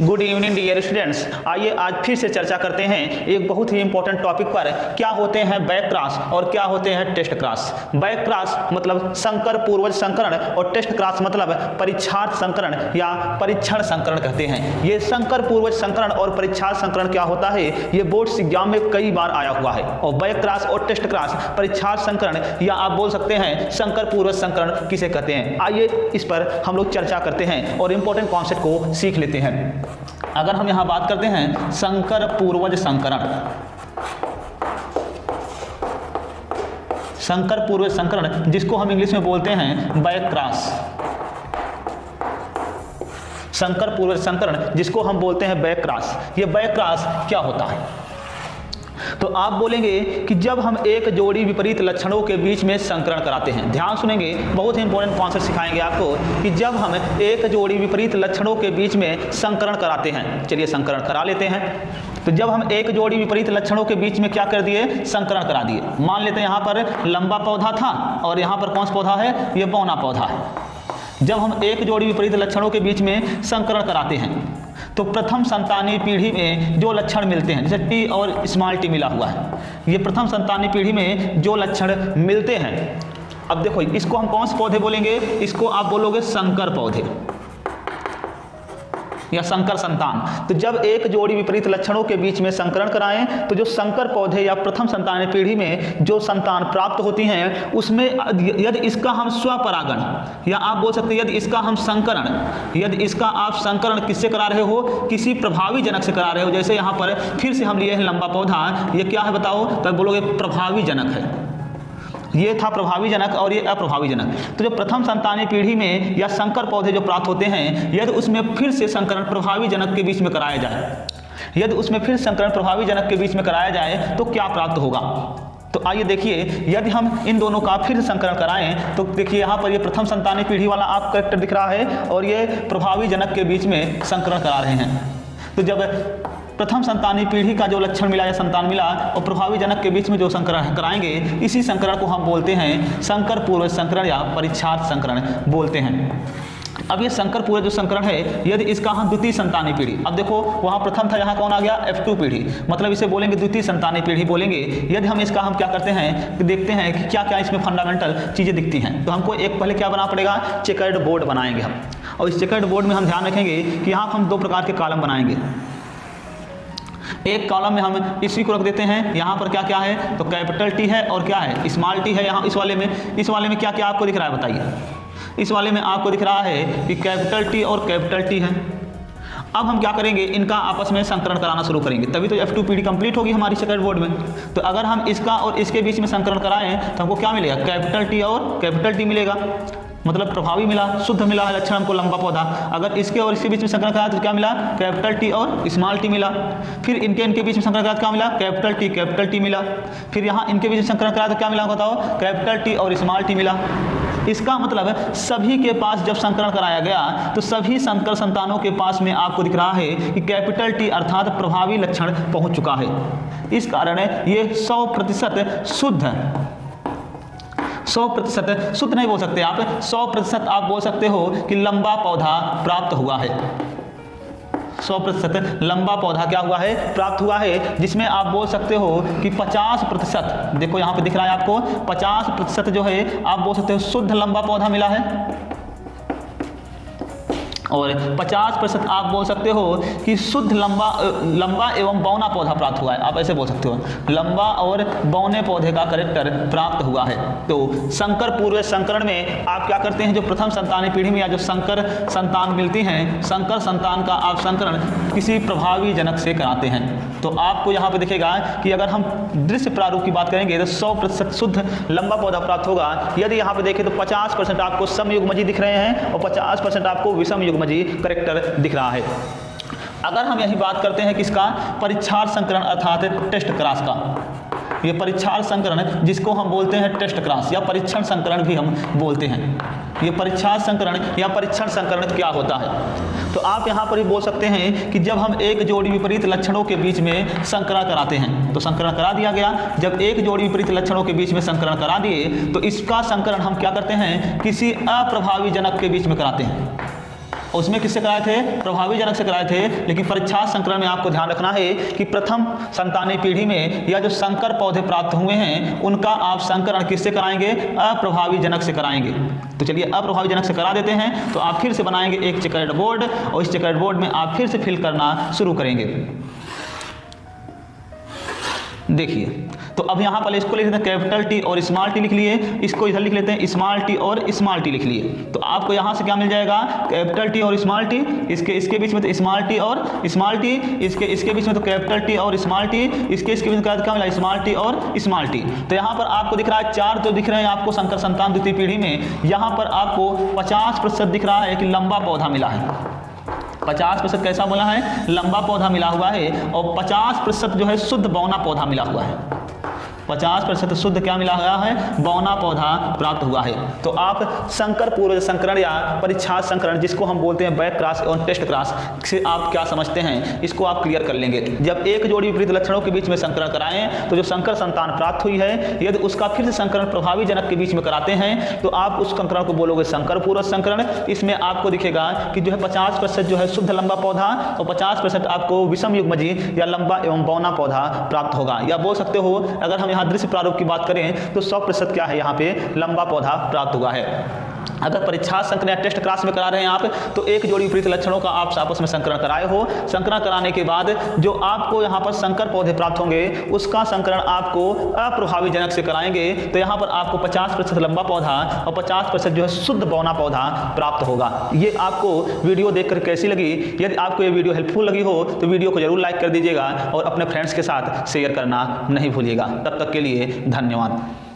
Good evening dear students. आइए आज फिर से चर्चा करते हैं एक बहुत ही इंपॉर्टेंट टॉपिक पर। क्या होते हैं बैक क्रॉस और क्या होते हैं टेस्ट क्रॉस। बैक क्रॉस मतलब संकर पूर्वज संकरण और टेस्ट क्रॉस मतलब परीक्षार्थ संकरण या परीक्षण संकरण कहते हैं। ये संकर पूर्वज संकरण और परीक्षार्थ संकरण क्या होता है, ये बोर्ड्स एग्जाम में कई बार आया हुआ है। और बैक क्रॉस और टेस्ट क्रॉस परीक्षार्थ संकरण या आप बोल सकते हैं संकर पूर्वज संकरण किसे कहते हैं। आइए इस पर हम लोग चर्चा करते हैं और इंपॉर्टेंट कॉन्सेप्ट को सीख लेते हैं। अगर हम यहां बात करते हैं संकर पूर्वज संकरण, संकर पूर्वज संकरण जिसको हम इंग्लिश में बोलते हैं बैक क्रॉस, संकर पूर्वज संकरण जिसको हम बोलते हैं बैक क्रॉस। ये बैक क्रॉस क्या होता है, तो आप बोलेंगे कि जब हम एक जोड़ी विपरीत लक्षणों के बीच में संकरण कराते हैं। ध्यान सुनेंगे, बहुत ही इंपॉर्टेंट कॉन्सेप्ट सिखाएंगे आपको कि जब हम एक जोड़ी विपरीत लक्षणों के बीच में संकरण कराते हैं। चलिए संकरण करा लेते हैं। तो जब हम एक जोड़ी विपरीत लक्षणों के बीच में क्या कर दिए, संकरण करा दिए। मान लेते हैं यहाँ पर लंबा पौधा था और यहाँ पर कौन सा पौधा है, ये बौना पौधा है। जब हम एक जोड़ी विपरीत लक्षणों के बीच में संकरण कराते हैं तो प्रथम संतानीय पीढ़ी में जो लक्षण मिलते हैं, जैसे टी और स्मॉल टी मिला हुआ है, ये प्रथम संतानीय पीढ़ी में जो लक्षण मिलते हैं। अब देखो इसको हम कौन से पौधे बोलेंगे, इसको आप बोलोगे संकर पौधे या संकर संतान। तो जब एक जोड़ी विपरीत लक्षणों के बीच में संकरण कराएं तो जो संकर पौधे या प्रथम संतानीय पीढ़ी में जो संतान प्राप्त होती हैं उसमें यदि इसका हम स्वपरागण या आप बोल सकते हैं यदि इसका हम संकरण, यदि इसका आप संकरण किससे करा रहे हो, किसी प्रभावी जनक से करा रहे हो। जैसे यहाँ पर फिर से हम लिए हैं लंबा पौधा, ये क्या है बताओ, तो बोलोगे प्रभावी जनक है। ये था प्रभावी जनक और ये अप्रभावी जनक। तो जो प्रथम संतानीय पीढ़ी में या संकर पौधे जो प्राप्त होते हैं, यदि उसमें फिर से संकरण प्रभावी जनक के बीच में कराया जाए, यदि उसमें फिर संकरण प्रभावी जनक के बीच में कराया जाए तो क्या प्राप्त होगा। तो आइए देखिए, यदि हम इन दोनों का फिर से संकरण कराएं तो देखिए यहाँ पर ये प्रथम संतानीय पीढ़ी वाला आप कैरेक्टर दिख रहा है और ये प्रभावी जनक के बीच में संकरण करा रहे हैं। तो जब प्रथम संतानीय पीढ़ी का जो लक्षण मिला या संतान मिला और प्रभावी जनक के बीच में जो संकरण कराएंगे, इसी संकरण को हम बोलते हैं संकर पूर्वज संकरण या परीक्षार्थ संकरण बोलते हैं। अब ये संकर पूर्वज जो संकरण है, यदि इसका हम द्वितीय संतानीय पीढ़ी, अब देखो वहाँ प्रथम था, यहाँ कौन आ गया, F2 पीढ़ी, मतलब इसे बोलेंगे द्वितीय संतानीय पीढ़ी बोलेंगे। यदि हम इसका हम क्या करते हैं कि देखते हैं कि क्या क्या इसमें फंडामेंटल चीज़ें दिखती हैं, तो हमको एक पहले क्या बनाना पड़ेगा, चेकर्ड बोर्ड बनाएंगे हम। और इस चेकर्ड बोर्ड में हम ध्यान रखेंगे कि यहाँ हम दो प्रकार के कॉलम बनाएंगे। एक कॉलम में हम इसी को रख देते हैं, यहाँ पर क्या क्या है, तो कैपिटल टी है और क्या है, स्मॉल टी है। यहाँ इस वाले में क्या क्या आपको दिख रहा है बताइए। इस वाले में आपको दिख रहा है कि कैपिटल टी और कैपिटल टी है। अब हम क्या करेंगे, इनका आपस में संकरण कराना शुरू करेंगे, तभी तो F2 पीढ़ी कंप्लीट होगी हमारी चेकर्ड बोर्ड में। तो अगर हम इसका और इसके बीच में संकरण कराएं तो हमको क्या मिलेगा, कैपिटल टी और कैपिटल टी मिलेगा, मतलब प्रभावी मिला, शुद्ध मिला है लक्षण हमको लंबा पौधा। अगर इसके और इसके बीच में संकरण कराया तो क्या मिला, कैपिटल टी और स्मॉल टी मिला। फिर इनके बीच में संकरण कराया तो क्या मिला, कैपिटल टी मिला। फिर यहाँ इनके बीच में संकरण कराया तो क्या मिला बताओ, कैपिटल टी और स्मॉल टी मिला। इसका मतलब सभी के पास जब संकरण कराया गया तो सभी संकर संतानों के पास में आपको दिख रहा है कि कैपिटल टी अर्थात प्रभावी लक्षण पहुंच चुका है। इस कारण ये 100% शुद्ध, 100% शुद्ध नहीं बोल सकते आप, 100% आप बोल सकते हो कि लंबा पौधा प्राप्त हुआ है। 100% लंबा पौधा क्या हुआ है, प्राप्त हुआ है, जिसमें आप बोल सकते हो कि 50%, देखो यहाँ पे दिख रहा है आपको 50% जो है आप बोल सकते हो शुद्ध लंबा पौधा मिला है और 50% आप बोल सकते हो कि शुद्ध लंबा एवं बौना पौधा प्राप्त हुआ है। आप ऐसे बोल सकते हो लंबा और बौने पौधे का कैरेक्टर प्राप्त हुआ है। तो संकर पूर्वज संकरण में आप क्या करते हैं, जो प्रथम संतानीय पीढ़ी में या जो संकर संतान मिलती हैं, संकर संतान का आप संकरण किसी प्रभावी जनक से कराते हैं। तो आपको यहाँ पे दिखेगा कि अगर हम दृश्य प्रारूप की बात करेंगे तो 100% शुद्ध लंबा पौधा प्राप्त होगा। यदि यहाँ पे देखें तो 50% आपको समयुग्मजी दिख रहे हैं और 50% आपको विषम युग्मजी कैरेक्टर दिख रहा है। अगर हम यही बात करते हैं किसका, परीक्षार्थ संकरण अर्थात टेस्ट क्रॉस का, ये परीक्षार्थ संकरण जिसको हम बोलते हैं टेस्ट क्रॉस या परीक्षण संकरण भी हम बोलते हैं। ये परीक्षार्थ संकरण या परीक्षण संकरण क्या होता है, तो आप यहाँ पर ही बोल सकते हैं कि जब हम एक जोड़ी विपरीत लक्षणों के बीच में संकरण कराते हैं, तो संकरण करा दिया गया। जब एक जोड़ी विपरीत लक्षणों के बीच में संकरण करा दिए तो इसका संकरण हम क्या करते हैं, किसी अप्रभावी जनक के बीच में कराते हैं। उसमें किससे कराए थे? प्रभावी जनक से कराए थे। लेकिन परीक्षा संकरण में आपको ध्यान रखना है कि प्रथम संतानीय पीढ़ी में या जो संकर पौधे प्राप्त हुए हैं उनका आप संकरण किससे कराएंगे? अप्रभावी जनक से कराएंगे। तो चलिए अप्रभावी जनक से करा देते हैं। तो आप फिर से बनाएंगे एक चेकर्ड बोर्ड और इस चेकर्ड बोर्ड में आप फिर से फिल करना शुरू करेंगे। देखिए, तो अब यहाँ पर इसको लिख लेते हैं कैपिटल टी और स्मॉल टी लिख लिए, इसको इधर लिख लेते हैं स्मॉल टी और स्मॉल टी लिख लिए। तो आपको यहाँ से क्या मिल जाएगा? कैपिटल टी और स्मॉल टी, इसके बीच में तो स्मॉल टी और स्मॉल टी, इसके बीच में तो कैपिटल टी और स्मॉल टी, इसके बीच में क्या मिला? स्मॉल टी और स्मॉल टी। तो यहाँ पर आपको दिख रहा है 4 तो दिख रहे हैं आपको संकर संतान द्वितीय पीढ़ी में। यहाँ पर आपको 50% दिख रहा है कि लंबा पौधा मिला है। 50% कैसा बोला है? लंबा पौधा मिला हुआ है। और 50% जो है शुद्ध बौना पौधा मिला हुआ है। 50% शुद्ध क्या मिला हुआ है? बौना पौधा प्राप्त हुआ है। तो आप संकर पूर्व संकरण या परीक्षा संकरण, जिसको हम बोलते हैं बैक क्रॉस और टेस्ट क्रॉस, से आप क्या समझते हैं इसको आप क्लियर कर लेंगे। जब एक जोड़ी विपरीत लक्षणों के बीच में संकरण कराएं तो जो संकर संतान प्राप्त हुई है, यदि उसका फिर से संकरण प्रभावी जनक के बीच में कराते हैं तो आप उस संकरण को बोलोगे संकर पूर्व संकरण। इसमें आपको दिखेगा कि जो है 50% जो है शुद्ध लंबा पौधा और 50% आपको विषम युग्मजी या लंबा एवं बौना पौधा प्राप्त होगा। या बोल सकते हो, अगर हम दृश्य प्रारूप की बात करें तो 100% क्या है? यहाँ पे लंबा पौधा प्राप्त हुआ है। अगर परीक्षा संकरण या टेस्ट क्लास में करा रहे हैं आप, तो एक जोड़ी विपरीत लक्षणों का आप आपस में संकरण कराए हो। संकरण कराने के बाद जो आपको यहाँ पर संकर पौधे प्राप्त होंगे उसका संकरण आपको अप्रभावी जनक से कराएंगे। तो यहाँ पर आपको 50% लंबा पौधा और 50% जो है शुद्ध बौना पौधा प्राप्त होगा। ये आपको वीडियो देखकर कैसी लगी? यदि आपको ये वीडियो हेल्पफुल लगी हो तो वीडियो को जरूर लाइक कर दीजिएगा और अपने फ्रेंड्स के साथ शेयर करना नहीं भूलिएगा। तब तक के लिए धन्यवाद।